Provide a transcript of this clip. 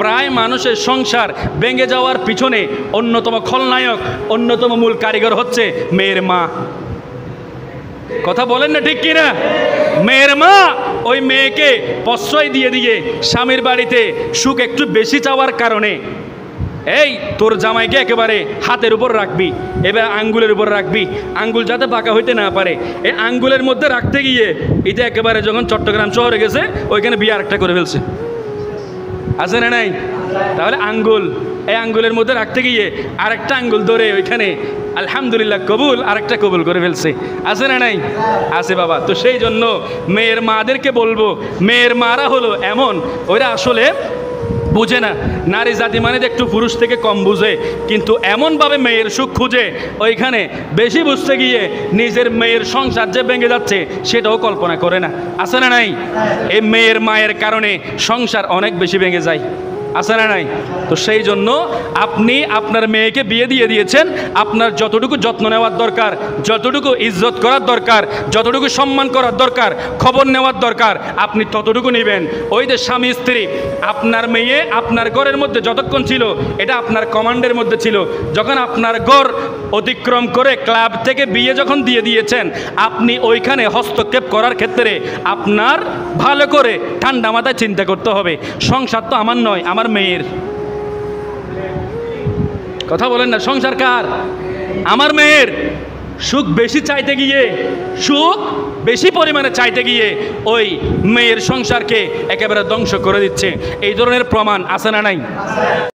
প্রায় মানুষের সংসার ভেঙে যাওয়ার পিছনে অন্যতম খলনায়ক, অন্যতম মূল কারিগর হচ্ছে মেয়ের মা। কথা বলেন না ঠিক কিনা? মেয়ের মা ওই মেয়েকে প্রশ্রয় দিয়ে দিয়ে স্বামীর বাড়িতে সুখ একটু বেশি চাওয়ার কারণে, এই তোর জামাইকে একেবারে হাতের উপর রাখবি, এবার আঙ্গুলের উপর রাখবি, আঙ্গুল যাতে বাঁকা হইতে না পারে, এই আঙ্গুলের মধ্যে রাখতে গিয়ে এটা একেবারে যখন চট্টগ্রাম শহরে গেছে ওইখানে বিয়ে আরেকটা করে ফেলছে। আছে না নাই? তাহলে আঙ্গুল, এই আঙ্গুলের মধ্যে রাখতে গিয়ে আরেকটা আঙ্গুল ধরে ওইখানে আলহামদুলিল্লাহ কবুল, আরেকটা কবুল করে ফেলছে। আছে না নাই? আছে বাবা। তো সেই জন্য মেয়ের মাদেরকে বলবো, মেয়ের মারা হলো এমন, ওরা আসলে বুঝে না, নারী জাতি মানে একটু পুরুষ থেকে কম বুঝে, কিন্তু এমনভাবে মেয়ের সুখ খুঁজে ওইখানে বেশি বুঝতে গিয়ে নিজের মেয়ের সংসার যে ভেঙে যাচ্ছে সেটাও কল্পনা করে না। আছে না নাই? এই মেয়ের মায়ের কারণে সংসার অনেক বেশি ভেঙে যায়। আছে না নাই? তো সেই জন্য আপনি আপনার মেয়েকে বিয়ে দিয়ে দিয়েছেন, আপনার যতটুকু যত্ন নেওয়ার দরকার, যতটুকু ইজ্জত করার দরকার, যতটুকু সম্মান করার দরকার, খবর নেওয়ার দরকার, আপনি ততটুকু নেবেন। ওই যে স্বামী স্ত্রী, আপনার মেয়ে আপনার ঘরের মধ্যে যতক্ষণ ছিল এটা আপনার কমান্ডের মধ্যে ছিল, যখন আপনার ঘর অতিক্রম করে ক্লাব থেকে বিয়ে যখন দিয়ে দিয়েছেন, আপনি ওইখানে হস্তক্ষেপ করার ক্ষেত্রে আপনার ভালো করে ঠান্ডা মাথায় চিন্তা করতে হবে, সংসার তো আমার নয়, আমার মেয়ের। কথা বলেন না? সংসার কার? আমার মেয়ের। সুখ বেশি চাইতে গিয়ে, সুখ বেশি পরিমাণে চাইতে গিয়ে ওই মেয়ের সংসারকে একেবারে ধ্বংস করে দিচ্ছে। এই ধরনের প্রমাণ আছে না নাই?